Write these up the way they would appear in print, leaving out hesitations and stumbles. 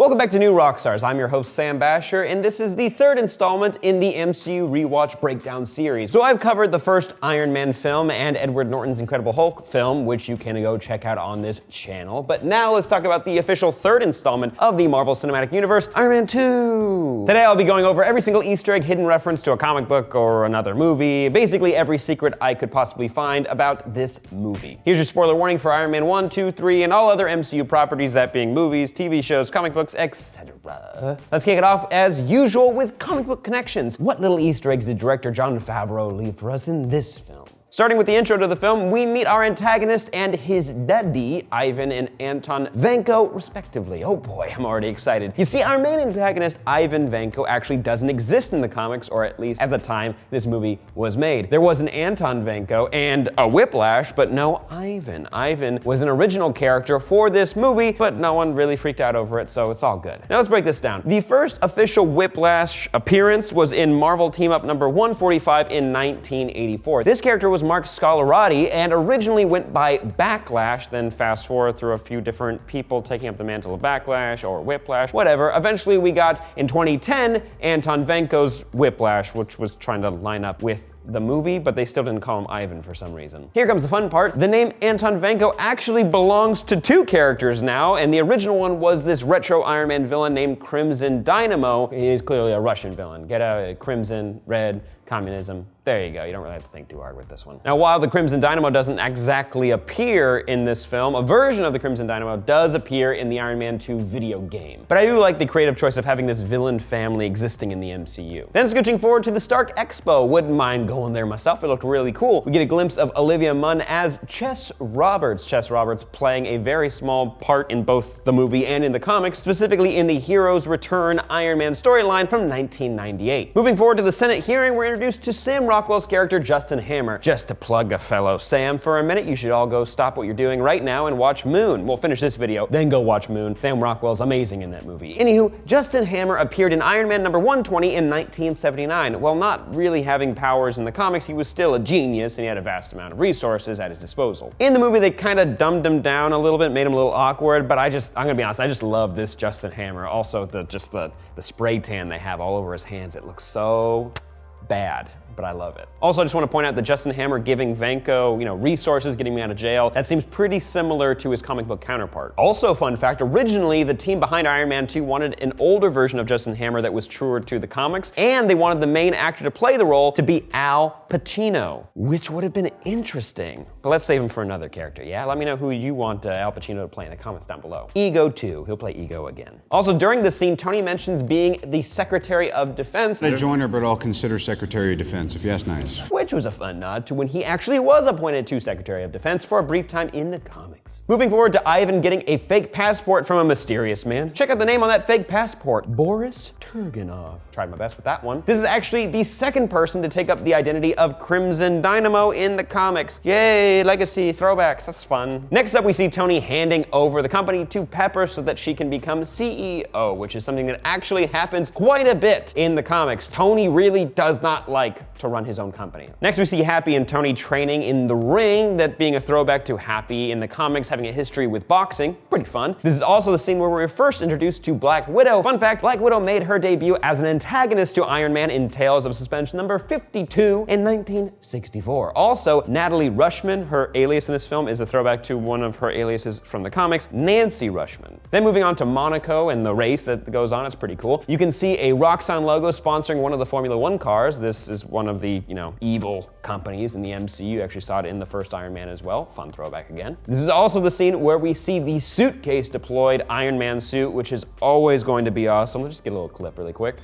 Welcome back to New Rockstars. I'm your host, Sam Basher, and this is the third installment in the MCU Rewatch Breakdown series. So I've covered the first Iron Man film and Edward Norton's Incredible Hulk film, which you can go check out on this channel. But now let's talk about the official third installment of the Marvel Cinematic Universe, Iron Man 2. Today I'll be going over every single Easter egg, hidden reference to a comic book or another movie, basically every secret I could possibly find about this movie. Here's your spoiler warning for Iron Man 1, 2, 3, and all other MCU properties, that being movies, TV shows, comic books, etc. Let's kick it off as usual with comic book connections. What little Easter eggs did director Jon Favreau leave for us in this film? Starting with the intro to the film, we meet our antagonist and his daddy, Ivan and Anton Vanko, respectively. Oh boy, I'm already excited. You see, our main antagonist, Ivan Vanko, actually doesn't exist in the comics, or at least at the time this movie was made. There was an Anton Vanko and a Whiplash, but no Ivan. Ivan was an original character for this movie, but no one really freaked out over it, so it's all good. Now let's break this down. The first official Whiplash appearance was in Marvel Team Up number 145 in 1984. This character was Mark Scalarati and originally went by Backlash, then fast forward through a few different people taking up the mantle of Backlash or Whiplash, whatever. Eventually we got, in 2010, Anton Vanko's Whiplash, which was trying to line up with the movie, but they still didn't call him Ivan for some reason. Here comes the fun part. The name Anton Vanko actually belongs to two characters now, and the original one was this retro Iron Man villain named Crimson Dynamo. He is clearly a Russian villain. Get out, Crimson, red, communism. There you go, you don't really have to think too hard with this one. Now, while the Crimson Dynamo doesn't exactly appear in this film, a version of the Crimson Dynamo does appear in the Iron Man 2 video game. But I do like the creative choice of having this villain family existing in the MCU. Then scooching forward to the Stark Expo, wouldn't mind going there myself, it looked really cool. We get a glimpse of Olivia Munn as Chess Roberts. Chess Roberts playing a very small part in both the movie and in the comics, specifically in the Heroes Return Iron Man storyline from 1998. Moving forward to the Senate hearing, we're introduced to Sam Rockwell's character, Justin Hammer. Just to plug a fellow Sam for a minute, you should all go stop what you're doing right now and watch Moon. We'll finish this video, then go watch Moon. Sam Rockwell's amazing in that movie. Anywho, Justin Hammer appeared in Iron Man number 120 in 1979. While not really having powers in the comics, he was still a genius and he had a vast amount of resources at his disposal. In the movie, they kind of dumbed him down a little bit, made him a little awkward, but I'm gonna be honest, I just love this Justin Hammer. Also, the spray tan they have all over his hands, it looks so bad, but I love it. Also, I just want to point out that Justin Hammer giving Vanko, resources, getting me out of jail, that seems pretty similar to his comic book counterpart. Also, fun fact, originally the team behind Iron Man 2 wanted an older version of Justin Hammer that was truer to the comics, and they wanted the main actor to play the role to be Al Pacino, which would have been interesting. But let's save him for another character, yeah? Let me know who you want Al Pacino to play in the comments down below. Ego 2, he'll play Ego again. Also, during the scene, Tony mentions being the Secretary of Defense. A joiner, but I'll consider Secretary of Defense, if you ask nice. Which was a fun nod to when he actually was appointed to Secretary of Defense for a brief time in the comics. Moving forward to Ivan getting a fake passport from a mysterious man. Check out the name on that fake passport, Boris Turganov. Tried my best with that one. This is actually the second person to take up the identity of Crimson Dynamo in the comics. Yay, legacy throwbacks, that's fun. Next up, we see Tony handing over the company to Pepper so that she can become CEO, which is something that actually happens quite a bit in the comics. Tony really does not like to run his own company. Next, we see Happy and Tony training in the ring, that being a throwback to Happy in the comics having a history with boxing. Pretty fun. This is also the scene where we were first introduced to Black Widow. Fun fact, Black Widow made her debut as an antagonist to Iron Man in Tales of Suspense number 52 in 1964. Also, Natalie Rushman, her alias in this film is a throwback to one of her aliases from the comics, Nancy Rushman. Then moving on to Monaco and the race that goes on, it's pretty cool. You can see a Roxxon logo sponsoring one of the Formula One cars. This is one of the, evil companies in the MCU. You actually saw it in the first Iron Man as well. Fun throwback again. This is also the scene where we see the suitcase deployed Iron Man suit, which is always going to be awesome. Let's just get a little clip really quick.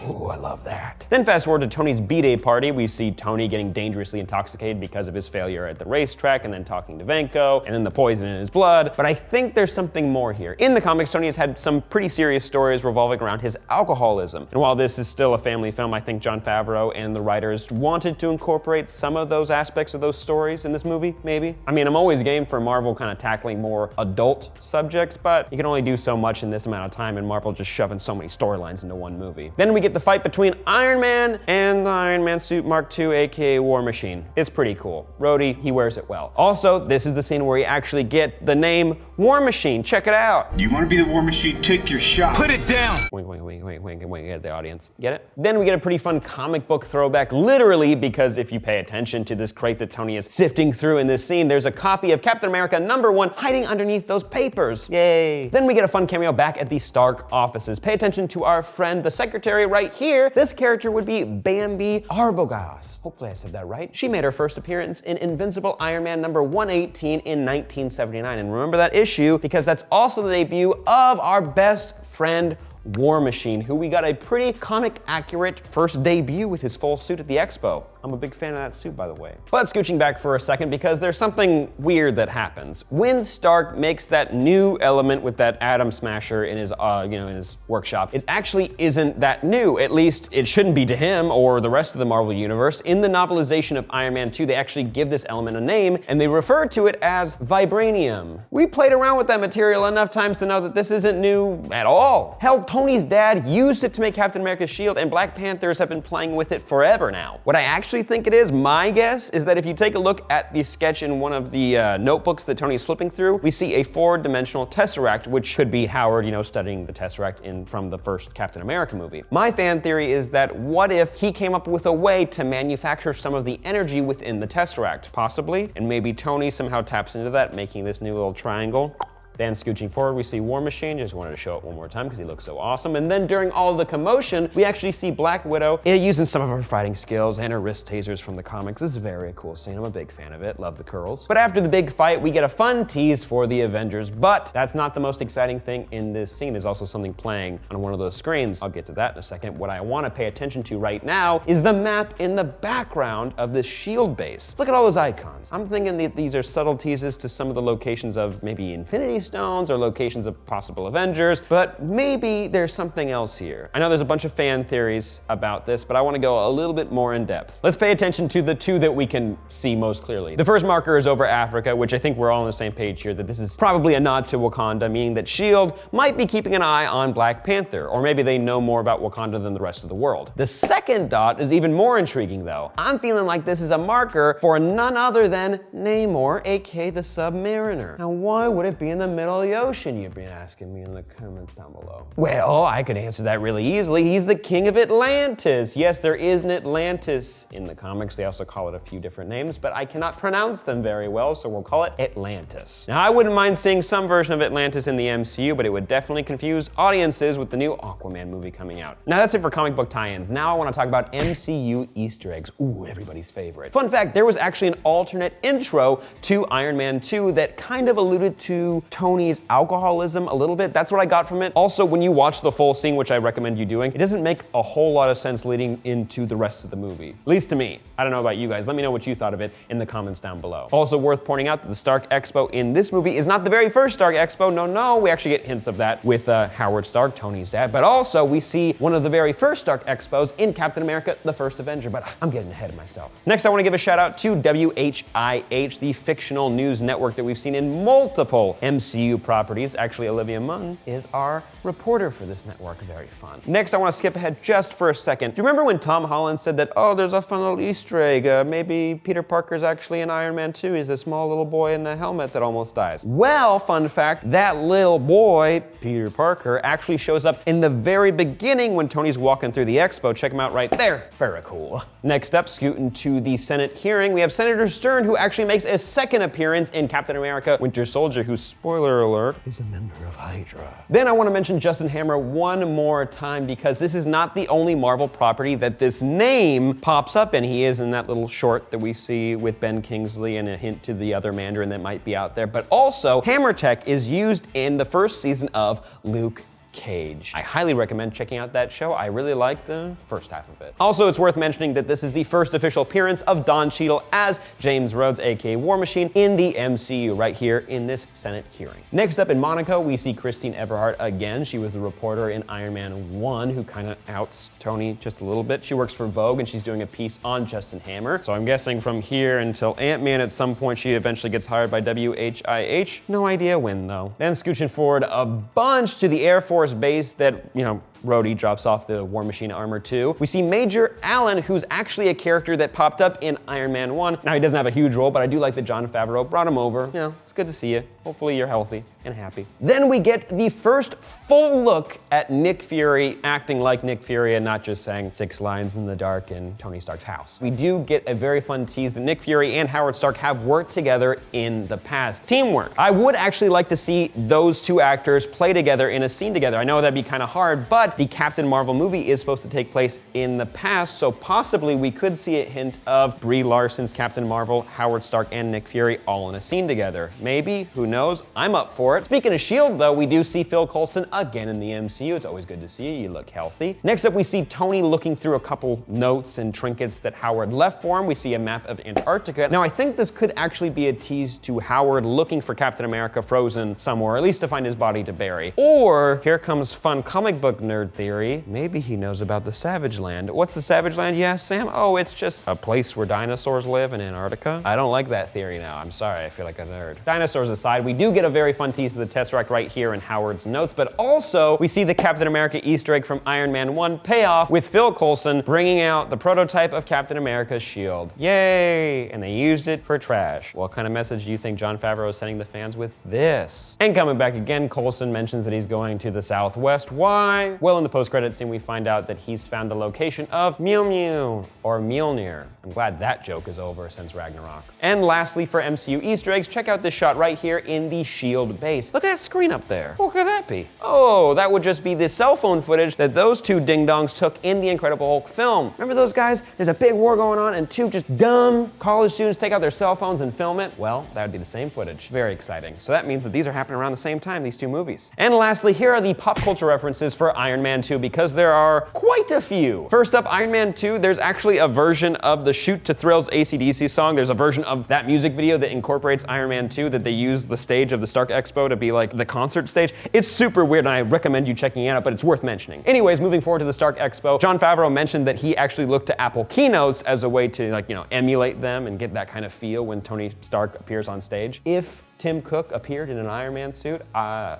Ooh, I love that. Then fast forward to Tony's B-Day party. We see Tony getting dangerously intoxicated because of his failure at the racetrack, and then talking to Vanko, and then the poison in his blood. But I think there's something more here. In the comics, Tony has had some pretty serious stories revolving around his alcoholism. And while this is still a family film, I think Jon Favreau and the writers wanted to incorporate some of those aspects of those stories in this movie, maybe. I mean, I'm always game for Marvel kind of tackling more adult subjects, but you can only do so much in this amount of time, and Marvel just shoving so many storylines into one movie. Then we get the fight between between Iron Man and the Iron Man suit Mark II, aka War Machine. It's pretty cool. Rhodey, he wears it well. Also, this is the scene where you actually get the name War Machine. Check it out. You want to be the War Machine? Take your shot. Put it down! Wink, wink, wink, wink, wink, wink at the audience. Get it? Then we get a pretty fun comic book throwback, literally, because if you pay attention to this crate that Tony is sifting through in this scene, there's a copy of Captain America #1 hiding underneath those papers. Yay. Then we get a fun cameo back at the Stark offices. Pay attention to our friend, the secretary right here. This character would be Bambi Arbogast. Hopefully I said that right. She made her first appearance in Invincible Iron Man #118 in 1979. And remember that issue because that's also the debut of our best friend, War Machine, who we got a pretty comic accurate first debut with his full suit at the Expo. I'm a big fan of that suit, by the way. But scooching back for a second because there's something weird that happens. When Stark makes that new element with that atom smasher in his, in his workshop, it actually isn't that new. At least it shouldn't be to him or the rest of the Marvel Universe. In the novelization of Iron Man 2, they actually give this element a name and they refer to it as vibranium. We played around with that material enough times to know that this isn't new at all. Hell, Tony's dad used it to make Captain America's shield, and Black Panthers have been playing with it forever now. What I actually think it is, my guess, is that if you take a look at the sketch in one of the notebooks that Tony's flipping through, we see a 4-dimensional Tesseract, which could be Howard, studying the Tesseract from the first Captain America movie. My fan theory is that what if he came up with a way to manufacture some of the energy within the Tesseract, possibly, and maybe Tony somehow taps into that, making this new little triangle. Then scooching forward, we see War Machine. Just wanted to show it one more time because he looks so awesome. And then during all of the commotion, we actually see Black Widow using some of her fighting skills and her wrist tasers from the comics. This is a very cool scene. I'm a big fan of it. Love the curls. But after the big fight, we get a fun tease for the Avengers. But that's not the most exciting thing in this scene. There's also something playing on one of those screens. I'll get to that in a second. What I want to pay attention to right now is the map in the background of this shield base. Look at all those icons. I'm thinking that these are subtle teases to some of the locations of maybe Infinity Stones or locations of possible Avengers, but maybe there's something else here. I know there's a bunch of fan theories about this, but I want to go a little bit more in depth. Let's pay attention to the two that we can see most clearly. The first marker is over Africa, which I think we're all on the same page here, that this is probably a nod to Wakanda, meaning that S.H.I.E.L.D. might be keeping an eye on Black Panther, or maybe they know more about Wakanda than the rest of the world. The second dot is even more intriguing though. I'm feeling like this is a marker for none other than Namor, aka the Submariner. Now why would it be in the middle of the ocean, you've been asking me in the comments down below? Well, I could answer that really easily. He's the king of Atlantis. Yes, there is an Atlantis in the comics. They also call it a few different names, but I cannot pronounce them very well, so we'll call it Atlantis. Now, I wouldn't mind seeing some version of Atlantis in the MCU, but it would definitely confuse audiences with the new Aquaman movie coming out. Now, that's it for comic book tie-ins. Now I want to talk about MCU Easter eggs. Ooh, everybody's favorite. Fun fact, there was actually an alternate intro to Iron Man 2 that kind of alluded to Tony's alcoholism a little bit. That's what I got from it. Also, when you watch the full scene, which I recommend you doing, it doesn't make a whole lot of sense leading into the rest of the movie. At least to me. I don't know about you guys. Let me know what you thought of it in the comments down below. Also worth pointing out that the Stark Expo in this movie is not the very first Stark Expo. No, we actually get hints of that with Howard Stark, Tony's dad, but also we see one of the very first Stark Expos in Captain America, the First Avenger, but I'm getting ahead of myself. Next, I want to give a shout out to WHIH, the fictional news network that we've seen in multiple MCU properties. Actually, Olivia Munn is our reporter for this network. Very fun. Next, I want to skip ahead just for a second. Do you remember when Tom Holland said that, oh, there's a fun little Easter egg, maybe Peter Parker's actually in Iron Man 2. He's a small little boy in the helmet that almost dies. Well, fun fact, that little boy, Peter Parker, actually shows up in the very beginning when Tony's walking through the expo. Check him out right there. Very cool. Next up, scooting to the Senate hearing, we have Senator Stern, who actually makes a second appearance in Captain America Winter Soldier, who, spoiler alert, is a member of Hydra. Then I want to mention Justin Hammer one more time because this is not the only Marvel property that this name pops up in. He is in that little short that we see with Ben Kingsley and a hint to the other Mandarin that might be out there. But also, Hammer Tech is used in the first season of Luke Cage. I highly recommend checking out that show. I really liked the first half of it. Also, it's worth mentioning that this is the first official appearance of Don Cheadle as James Rhodes, aka War Machine, in the MCU right here in this Senate hearing. Next up in Monaco, we see Christine Everhart again. She was the reporter in Iron Man 1 who kind of outs Tony just a little bit. She works for Vogue and she's doing a piece on Justin Hammer. So I'm guessing from here until Ant-Man at some point she eventually gets hired by WHIH. No idea when though. Then scooching forward a bunch to the Air Force base that, Rhodey drops off the War Machine armor too. We see Major Allen, who's actually a character that popped up in Iron Man 1. Now, he doesn't have a huge role, but I do like that Jon Favreau brought him over. You know, it's good to see you. Hopefully you're healthy and happy. Then we get the first full look at Nick Fury acting like Nick Fury and not just saying 6 lines in the dark in Tony Stark's house. We do get a very fun tease that Nick Fury and Howard Stark have worked together in the past. Teamwork. I would actually like to see those two actors play together in a scene together. I know that'd be kind of hard, but the Captain Marvel movie is supposed to take place in the past, so possibly we could see a hint of Brie Larson's Captain Marvel, Howard Stark, and Nick Fury all in a scene together. Maybe, who knows? I'm up for it. Speaking of S.H.I.E.L.D. though, we do see Phil Coulson again in the MCU. It's always good to see you. You look healthy. Next up, we see Tony looking through a couple notes and trinkets that Howard left for him. We see a map of Antarctica. Now, I think this could actually be a tease to Howard looking for Captain America frozen somewhere, or at least to find his body to bury. Or, here comes fun comic book nerd theory. Maybe he knows about the Savage Land. What's the Savage Land, you ask, Sam? Oh, it's just a place where dinosaurs live in Antarctica. I don't like that theory now. I'm sorry, I feel like a nerd. Dinosaurs aside, we do get a very fun tease of the Tesseract right here in Howard's notes, but also we see the Captain America Easter egg from Iron Man 1 pay off with Phil Coulson bringing out the prototype of Captain America's shield. Yay! And they used it for trash. What kind of message do you think Jon Favreau is sending the fans with this? And coming back again, Coulson mentions that he's going to the Southwest. Why? Well, in the post-credits scene, we find out that he's found the location of Mew Mew, or Mjolnir. I'm glad that joke is over since Ragnarok. And lastly, for MCU Easter eggs, check out this shot right here in the S.H.I.E.L.D. base. Look at that screen up there. What could that be? Oh, that would just be the cell phone footage that those two ding-dongs took in the Incredible Hulk film. Remember those guys? There's a big war going on and two just dumb college students take out their cell phones and film it. Well, that would be the same footage. Very exciting. So that means that these are happening around the same time, these two movies. And lastly, here are the pop culture references for Iron Man 2 because there are quite a few. First up, Iron Man 2, there's actually a version of the Shoot to Thrills AC/DC song. There's a version of that music video that incorporates Iron Man 2 that they use the stage of the Stark Expo to be like the concert stage. It's super weird and I recommend you checking it out, but it's worth mentioning. Anyways, moving forward to the Stark Expo, Jon Favreau mentioned that he actually looked to Apple keynotes as a way to emulate them and get that kind of feel when Tony Stark appears on stage. If Tim Cook appeared in an Iron Man suit, I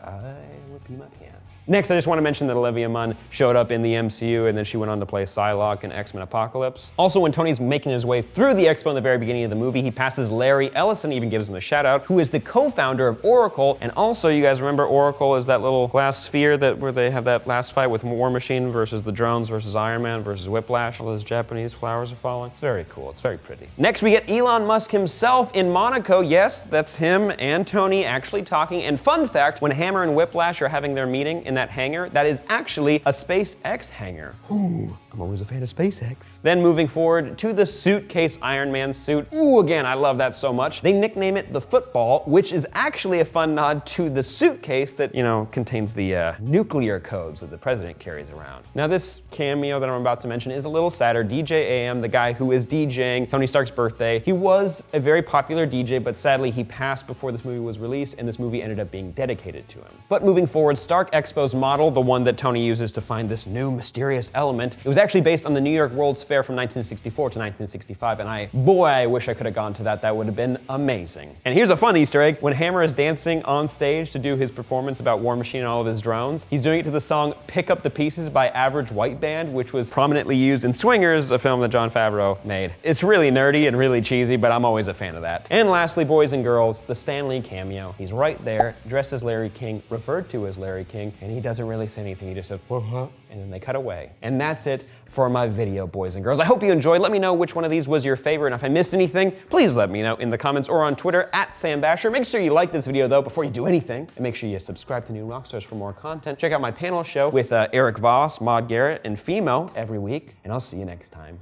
would pee my pants. Next, I just want to mention that Olivia Munn showed up in the MCU and then she went on to play Psylocke in X-Men Apocalypse. Also, when Tony's making his way through the Expo in the very beginning of the movie, he passes Larry Ellison, even gives him a shout out, who is the co-founder of Oracle. And also, you guys remember Oracle is that little glass sphere where they have that last fight with War Machine versus the drones versus Iron Man versus Whiplash. All those Japanese flowers are falling. It's very cool. It's very pretty. Next, we get Elon Musk himself in Monaco. Yes, that's him and Tony actually talking. And fun fact, when Hammer and Whiplash are having their meeting in that hangar, that is actually a SpaceX hangar. Ooh, I'm always a fan of SpaceX. Then moving forward to the suitcase Iron Man suit. Ooh, again, I love that so much. They nickname it the football, which is actually a fun nod to the suitcase that, contains the nuclear codes that the president carries around. Now this cameo that I'm about to mention is a little sadder. DJ AM, the guy who is DJing Tony Stark's birthday, he was a very popular DJ, but sadly he passed before this movie was released and this movie ended up being dedicated to him. But moving forward, Stark Expo's model, the one that Tony uses to find this new mysterious element, it was actually based on the New York World's Fair from 1964 to 1965, and I wish I could have gone to that. That would have been amazing. And here's a fun Easter egg. When Hammer is dancing on stage to do his performance about War Machine and all of his drones, he's doing it to the song Pick Up the Pieces by Average White Band, which was prominently used in Swingers, a film that Jon Favreau made. It's really nerdy and really cheesy, but I'm always a fan of that. And lastly, boys and girls, the Stan Lee cameo. He's right there, dressed as Larry King, referred to as Larry King, and he doesn't really say anything. He just says, "What?" and then they cut away. And that's it for my video, boys and girls. I hope you enjoyed. Let me know which one of these was your favorite, and if I missed anything, please let me know in the comments or on Twitter @SamBasher. Make sure you like this video though before you do anything, and make sure you subscribe to New Rockstars for more content. Check out my panel show with Eric Voss, Maude Garrett, and Fimo every week, and I'll see you next time.